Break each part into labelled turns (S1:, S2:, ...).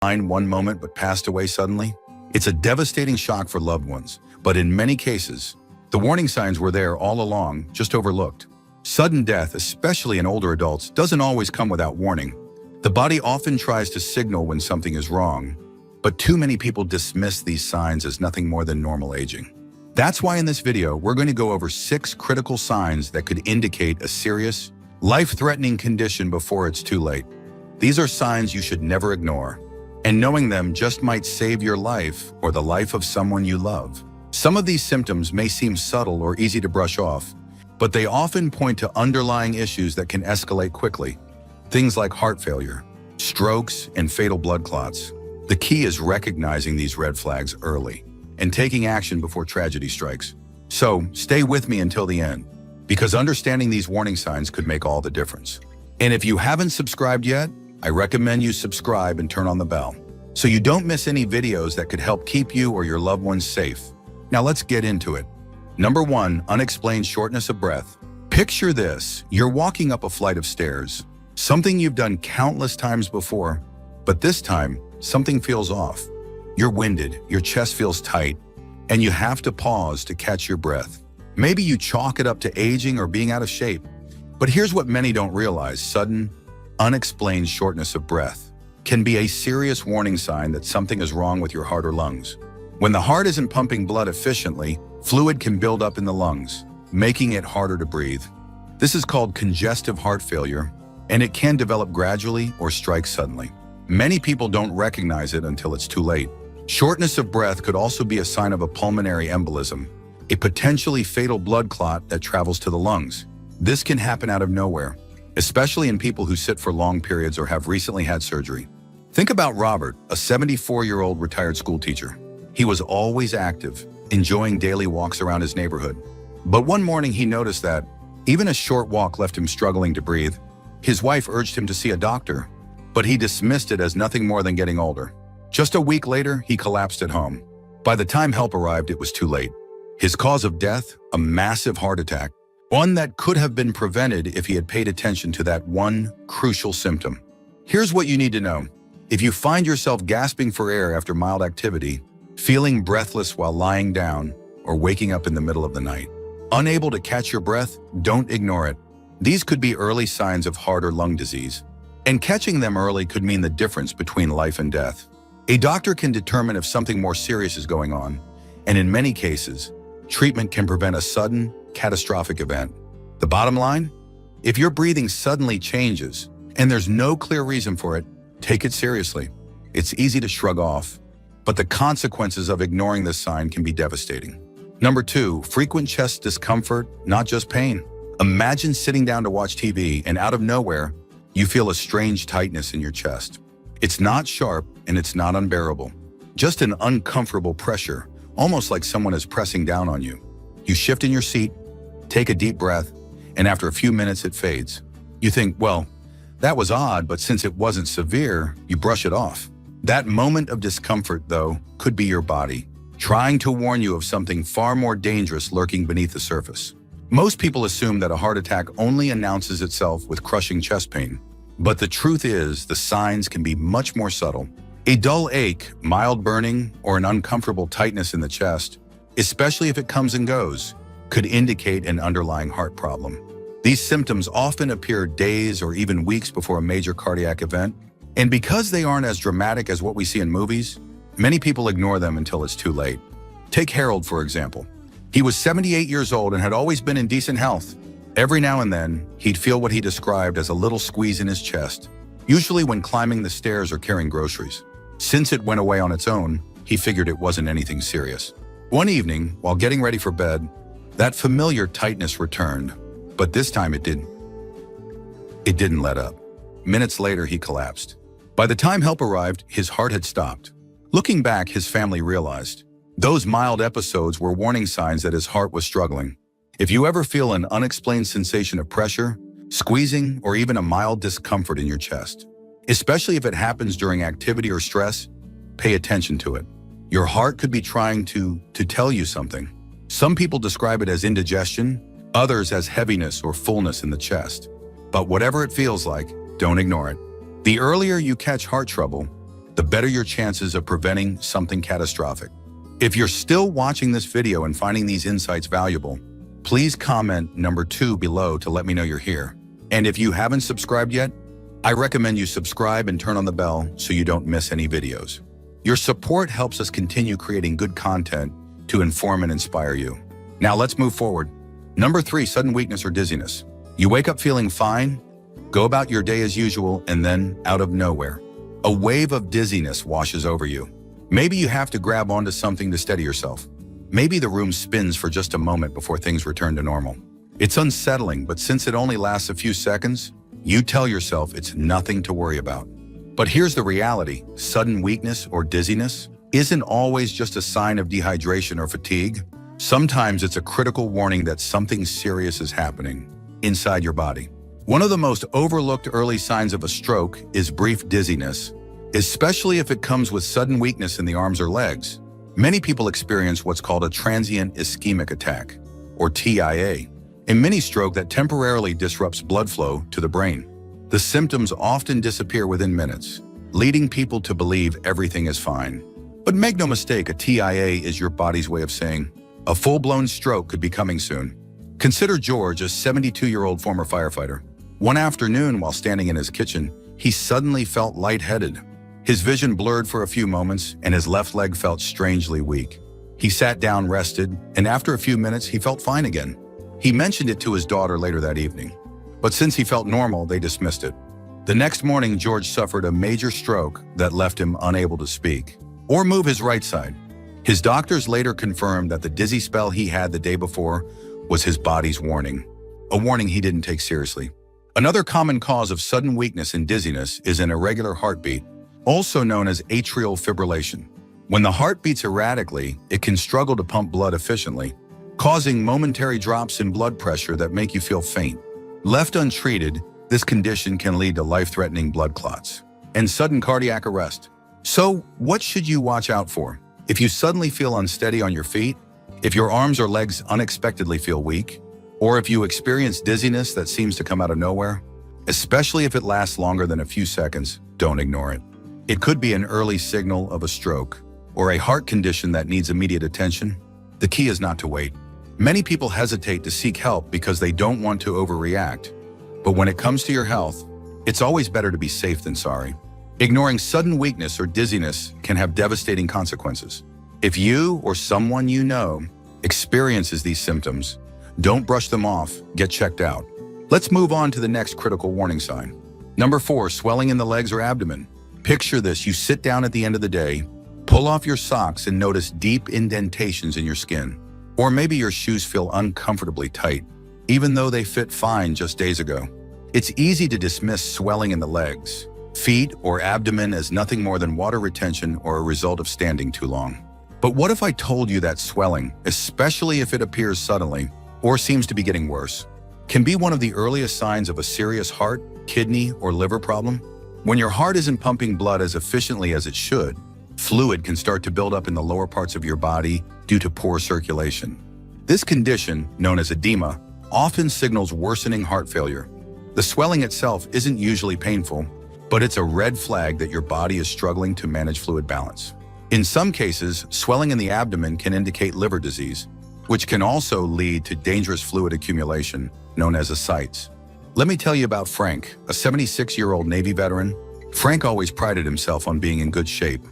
S1: fine one moment but passed away suddenly? It's a devastating shock for loved ones, but in many cases, the warning signs were there all along, just overlooked. Sudden death, especially in older adults, doesn't always come without warning. The body often tries to signal when something is wrong, but too many people dismiss these signs as nothing more than normal aging. That's why in this video, we're going to go over 6 critical signs that could indicate a serious, life-threatening condition before it's too late. These are signs you should never ignore, and knowing them just might save your life or the life of someone you love. Some of these symptoms may seem subtle or easy to brush off, but they often point to underlying issues that can escalate quickly. Things like heart failure, strokes, and fatal blood clots. The key is recognizing these red flags early and taking action before tragedy strikes. So stay with me until the end, because understanding these warning signs could make all the difference. And if you haven't subscribed yet, I recommend you subscribe and turn on the bell so you don't miss any videos that could help keep you or your loved ones safe. Now let's get into it. Number 1, unexplained shortness of breath. Picture this: you're walking up a flight of stairs, something you've done countless times before, but this time something feels off. You're winded, your chest feels tight, and you have to pause to catch your breath. Maybe you chalk it up to aging or being out of shape, but here's what many don't realize: sudden, unexplained shortness of breath can be a serious warning sign that something is wrong with your heart or lungs. When the heart isn't pumping blood efficiently, fluid can build up in the lungs, making it harder to breathe. This is called congestive heart failure, and it can develop gradually or strike suddenly. Many people don't recognize it until it's too late. Shortness of breath could also be a sign of a pulmonary embolism, a potentially fatal blood clot that travels to the lungs. This can happen out of nowhere, especially in people who sit for long periods or have recently had surgery. Think about Robert, a 74-year-old retired school teacher. He was always active, enjoying daily walks around his neighborhood. But one morning he noticed that even a short walk left him struggling to breathe. His wife urged him to see a doctor, but he dismissed it as nothing more than getting older. Just a week later, he collapsed at home. By the time help arrived, it was too late. His cause of death, a massive heart attack, one that could have been prevented if he had paid attention to that one crucial symptom. Here's what you need to know. If you find yourself gasping for air after mild activity, feeling breathless while lying down, or waking up in the middle of the night, unable to catch your breath, don't ignore it. These could be early signs of heart or lung disease, and catching them early could mean the difference between life and death. A doctor can determine if something more serious is going on, and in many cases, treatment can prevent a sudden, catastrophic event. The bottom line? If your breathing suddenly changes, and there's no clear reason for it, take it seriously. It's easy to shrug off, but the consequences of ignoring this sign can be devastating. Number 2, frequent chest discomfort, not just pain. Imagine sitting down to watch TV and out of nowhere, you feel a strange tightness in your chest. It's not sharp and it's not unbearable. Just an uncomfortable pressure, almost like someone is pressing down on you. You shift in your seat, take a deep breath, and after a few minutes it fades. You think, well, that was odd, but since it wasn't severe, you brush it off. That moment of discomfort, though, could be your body trying to warn you of something far more dangerous lurking beneath the surface. Most people assume that a heart attack only announces itself with crushing chest pain. But the truth is, the signs can be much more subtle. A dull ache, mild burning, or an uncomfortable tightness in the chest, especially if it comes and goes, could indicate an underlying heart problem. These symptoms often appear days or even weeks before a major cardiac event, and because they aren't as dramatic as what we see in movies, many people ignore them until it's too late. Take Harold, for example. He was 78 years old and had always been in decent health. Every now and then, he'd feel what he described as a little squeeze in his chest, usually when climbing the stairs or carrying groceries. Since it went away on its own, he figured it wasn't anything serious. One evening, while getting ready for bed, that familiar tightness returned, but this time it didn't let up. Minutes later, he collapsed. By the time help arrived, his heart had stopped. Looking back, his family realized those mild episodes were warning signs that his heart was struggling. If you ever feel an unexplained sensation of pressure, squeezing, or even a mild discomfort in your chest, especially if it happens during activity or stress, pay attention to it. Your heart could be trying to tell you something. Some people describe it as indigestion, others as heaviness or fullness in the chest. But whatever it feels like, don't ignore it. The earlier you catch heart trouble, the better your chances of preventing something catastrophic. If you're still watching this video and finding these insights valuable, please comment number 2 below to let me know you're here. And if you haven't subscribed yet, I recommend you subscribe and turn on the bell so you don't miss any videos. Your support helps us continue creating good content to inform and inspire you. Now let's move forward. Number 3, sudden weakness or dizziness. You wake up feeling fine, go about your day as usual, and then, out of nowhere, a wave of dizziness washes over you. Maybe you have to grab onto something to steady yourself. Maybe the room spins for just a moment before things return to normal. It's unsettling, but since it only lasts a few seconds, you tell yourself it's nothing to worry about. But here's the reality: sudden weakness or dizziness isn't always just a sign of dehydration or fatigue. Sometimes it's a critical warning that something serious is happening inside your body. One of the most overlooked early signs of a stroke is brief dizziness, especially if it comes with sudden weakness in the arms or legs. Many people experience what's called a transient ischemic attack, or TIA, a mini stroke that temporarily disrupts blood flow to the brain. The symptoms often disappear within minutes, leading people to believe everything is fine. But make no mistake, a TIA is your body's way of saying, a full-blown stroke could be coming soon. Consider George, a 72-year-old former firefighter. One afternoon, while standing in his kitchen, he suddenly felt lightheaded. His vision blurred for a few moments, and his left leg felt strangely weak. He sat down, rested, and after a few minutes, he felt fine again. He mentioned it to his daughter later that evening, but since he felt normal, they dismissed it. The next morning, George suffered a major stroke that left him unable to speak or move his right side. His doctors later confirmed that the dizzy spell he had the day before was his body's warning, a warning he didn't take seriously. Another common cause of sudden weakness and dizziness is an irregular heartbeat, also known as atrial fibrillation. When the heart beats erratically, it can struggle to pump blood efficiently, causing momentary drops in blood pressure that make you feel faint. Left untreated, this condition can lead to life-threatening blood clots and sudden cardiac arrest. So, what should you watch out for? If you suddenly feel unsteady on your feet, if your arms or legs unexpectedly feel weak, or if you experience dizziness that seems to come out of nowhere, especially if it lasts longer than a few seconds, don't ignore it. It could be an early signal of a stroke or a heart condition that needs immediate attention. The key is not to wait. Many people hesitate to seek help because they don't want to overreact. But when it comes to your health, it's always better to be safe than sorry. Ignoring sudden weakness or dizziness can have devastating consequences. If you or someone you know experiences these symptoms, don't brush them off, get checked out. Let's move on to the next critical warning sign. Number 4, swelling in the legs or abdomen. Picture this: you sit down at the end of the day, pull off your socks and notice deep indentations in your skin. Or maybe your shoes feel uncomfortably tight, even though they fit fine just days ago. It's easy to dismiss swelling in the legs, feet, or abdomen as nothing more than water retention or a result of standing too long. But what if I told you that swelling, especially if it appears suddenly or seems to be getting worse, can be one of the earliest signs of a serious heart, kidney, or liver problem? When your heart isn't pumping blood as efficiently as it should, fluid can start to build up in the lower parts of your body due to poor circulation. This condition, known as edema, often signals worsening heart failure. The swelling itself isn't usually painful, but it's a red flag that your body is struggling to manage fluid balance. In some cases, swelling in the abdomen can indicate liver disease, which can also lead to dangerous fluid accumulation, known as ascites. Let me tell you about Frank, a 76-year-old Navy veteran. Frank always prided himself on being in good shape,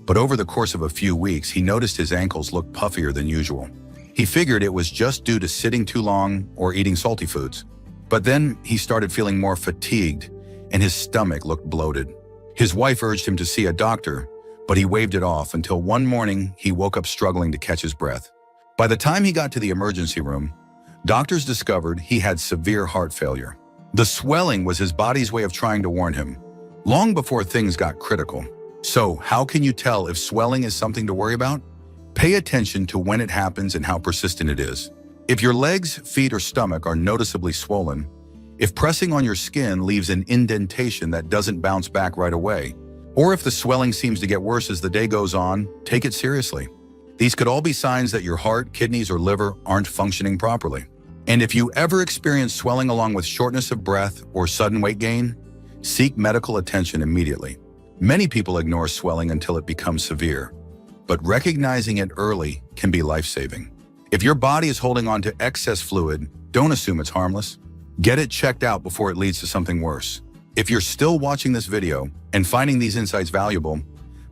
S1: but over the course of a few weeks, he noticed his ankles looked puffier than usual. He figured it was just due to sitting too long or eating salty foods. But then he started feeling more fatigued, and his stomach looked bloated. His wife urged him to see a doctor, but he waved it off until one morning he woke up struggling to catch his breath. By the time he got to the emergency room, doctors discovered he had severe heart failure. The swelling was his body's way of trying to warn him, long before things got critical. So, how can you tell if swelling is something to worry about? Pay attention to when it happens and how persistent it is. If your legs, feet, or stomach are noticeably swollen, if pressing on your skin leaves an indentation that doesn't bounce back right away, or if the swelling seems to get worse as the day goes on, take it seriously. These could all be signs that your heart, kidneys, or liver aren't functioning properly. And if you ever experience swelling along with shortness of breath or sudden weight gain, seek medical attention immediately. Many people ignore swelling until it becomes severe, but recognizing it early can be life-saving. If your body is holding on to excess fluid, don't assume it's harmless. Get it checked out before it leads to something worse. If you're still watching this video and finding these insights valuable,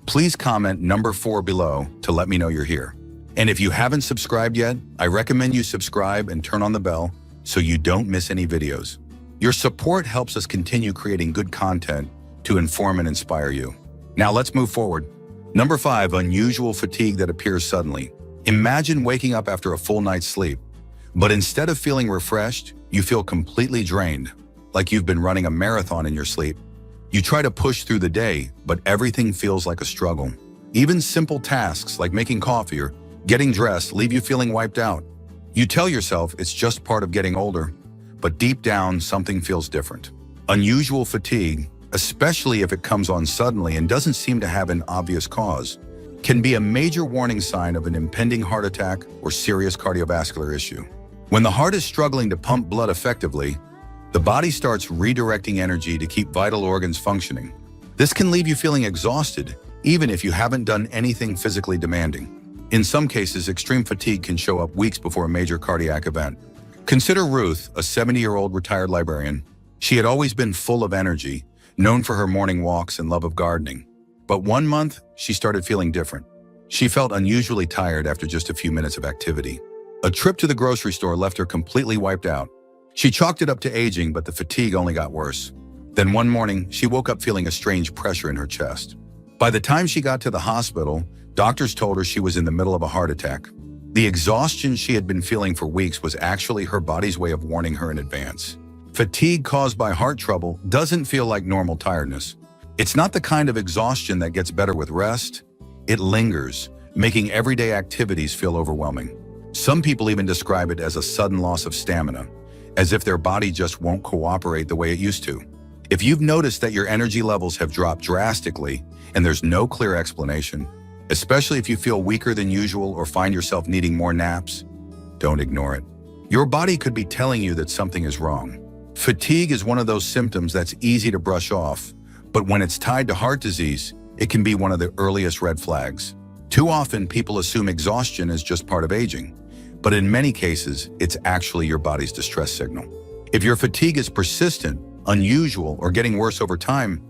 S1: please comment number 4 below to let me know you're here. And if you haven't subscribed yet, I recommend you subscribe and turn on the bell so you don't miss any videos. Your support helps us continue creating good content to inform and inspire you. Now let's move forward. Number 5, unusual fatigue that appears suddenly. Imagine waking up after a full night's sleep, but instead of feeling refreshed, you feel completely drained, like you've been running a marathon in your sleep. You try to push through the day, but everything feels like a struggle. Even simple tasks like making coffee or getting dressed leave you feeling wiped out. You tell yourself it's just part of getting older, but deep down, something feels different. Unusual fatigue, especially if it comes on suddenly and doesn't seem to have an obvious cause, can be a major warning sign of an impending heart attack or serious cardiovascular issue. When the heart is struggling to pump blood effectively, the body starts redirecting energy to keep vital organs functioning. This can leave you feeling exhausted, even if you haven't done anything physically demanding. In some cases, extreme fatigue can show up weeks before a major cardiac event. Consider Ruth, a 70-year-old retired librarian. She had always been full of energy, known for her morning walks and love of gardening. But one month, she started feeling different. She felt unusually tired after just a few minutes of activity. A trip to the grocery store left her completely wiped out. She chalked it up to aging, but the fatigue only got worse. Then one morning, she woke up feeling a strange pressure in her chest. By the time she got to the hospital, doctors told her she was in the middle of a heart attack. The exhaustion she had been feeling for weeks was actually her body's way of warning her in advance. Fatigue caused by heart trouble doesn't feel like normal tiredness. It's not the kind of exhaustion that gets better with rest. It lingers, making everyday activities feel overwhelming. Some people even describe it as a sudden loss of stamina, as if their body just won't cooperate the way it used to. If you've noticed that your energy levels have dropped drastically and there's no clear explanation, especially if you feel weaker than usual or find yourself needing more naps, don't ignore it. Your body could be telling you that something is wrong. Fatigue is one of those symptoms that's easy to brush off, but when it's tied to heart disease, it can be one of the earliest red flags. Too often, people assume exhaustion is just part of aging, but in many cases, it's actually your body's distress signal. If your fatigue is persistent, unusual, or getting worse over time,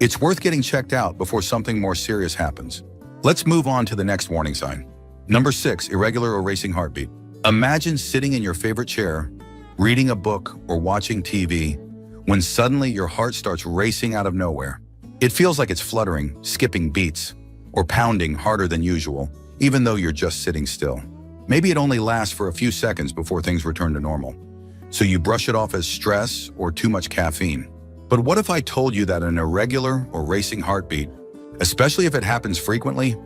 S1: it's worth getting checked out before something more serious happens. Let's move on to the next warning sign. Number 6, irregular or racing heartbeat. Imagine sitting in your favorite chair, reading a book or watching TV, when suddenly your heart starts racing out of nowhere. It feels like it's fluttering, skipping beats, or pounding harder than usual, even though you're just sitting still. Maybe it only lasts for a few seconds before things return to normal, so you brush it off as stress or too much caffeine. But what if I told you that an irregular or racing heartbeat, especially if it happens frequently,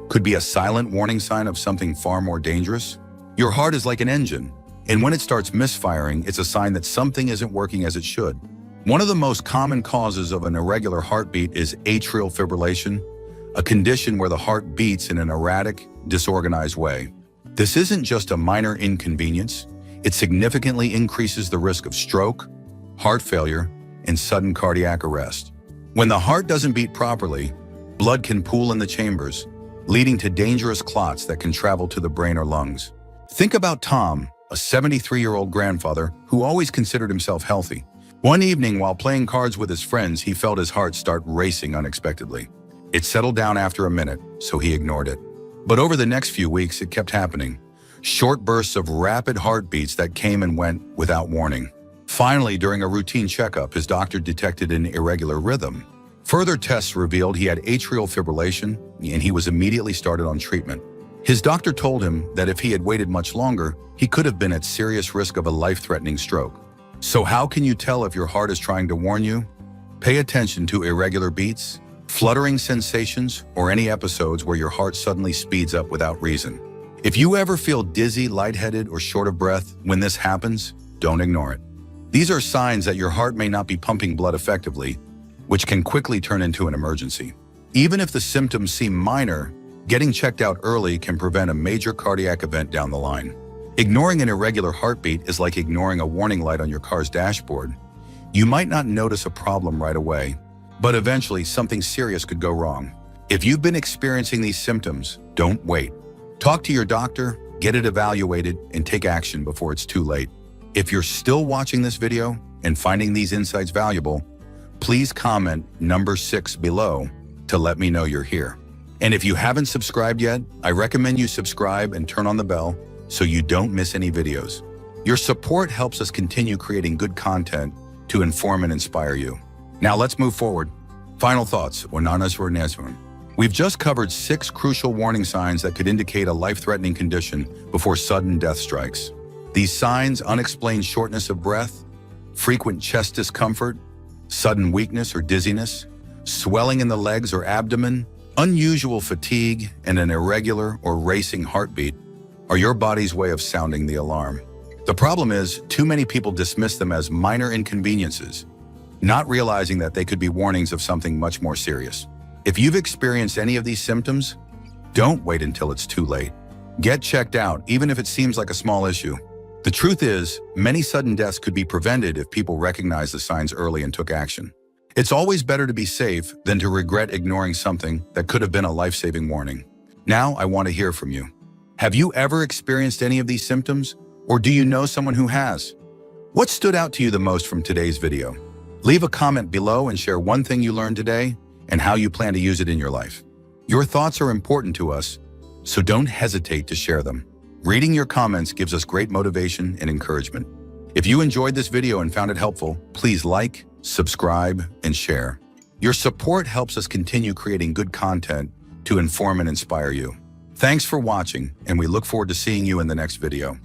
S1: could be a silent warning sign of something far more dangerous? Your heart is like an engine, and when it starts misfiring, it's a sign that something isn't working as it should. One of the most common causes of an irregular heartbeat is atrial fibrillation, a condition where the heart beats in an erratic, disorganized way. This isn't just a minor inconvenience, it significantly increases the risk of stroke, heart failure, and sudden cardiac arrest. When the heart doesn't beat properly, blood can pool in the chambers, leading to dangerous clots that can travel to the brain or lungs. Think about Tom, a 73-year-old grandfather who always considered himself healthy. One evening, while playing cards with his friends, he felt his heart start racing unexpectedly. It settled down after a minute, so he ignored it. But over the next few weeks, it kept happening. Short bursts of rapid heartbeats that came and went without warning. Finally, during a routine checkup, his doctor detected an irregular rhythm. Further tests revealed he had atrial fibrillation, and he was immediately started on treatment. His doctor told him that if he had waited much longer, he could have been at serious risk of a life-threatening stroke. So how can you tell if your heart is trying to warn you? Pay attention to irregular beats, fluttering sensations, or any episodes where your heart suddenly speeds up without reason. If you ever feel dizzy, lightheaded, or short of breath when this happens, don't ignore it. These are signs that your heart may not be pumping blood effectively, which can quickly turn into an emergency. Even if the symptoms seem minor, getting checked out early can prevent a major cardiac event down the line. Ignoring an irregular heartbeat is like ignoring a warning light on your car's dashboard. You might not notice a problem right away, But eventually, something serious could go wrong. If you've been experiencing these symptoms, don't wait. Talk to your doctor, get it evaluated, and take action before it's too late. If you're still watching this video and finding these insights valuable, please comment number 6 below to let me know you're here. And if you haven't subscribed yet, I recommend you subscribe and turn on the bell so you don't miss any videos. Your support helps us continue creating good content to inform and inspire you. Now let's move forward. Final thoughts. We've just covered 6 crucial warning signs that could indicate a life-threatening condition before sudden death strikes. These signs: unexplained shortness of breath, frequent chest discomfort, sudden weakness or dizziness, swelling in the legs or abdomen, unusual fatigue, and an irregular or racing heartbeat are your body's way of sounding the alarm. The problem is, too many people dismiss them as minor inconveniences, not realizing that they could be warnings of something much more serious. If you've experienced any of these symptoms, don't wait until it's too late. Get checked out, even if it seems like a small issue. The truth is, many sudden deaths could be prevented if people recognized the signs early and took action. It's always better to be safe than to regret ignoring something that could have been a life-saving warning. Now, I want to hear from you. Have you ever experienced any of these symptoms, or do you know someone who has? What stood out to you the most from today's video? Leave a comment below and share one thing you learned today and how you plan to use it in your life. Your thoughts are important to us, so don't hesitate to share them. Reading your comments gives us great motivation and encouragement. If you enjoyed this video and found it helpful, please like, subscribe, and share. Your support helps us continue creating good content to inform and inspire you. Thanks for watching, and we look forward to seeing you in the next video.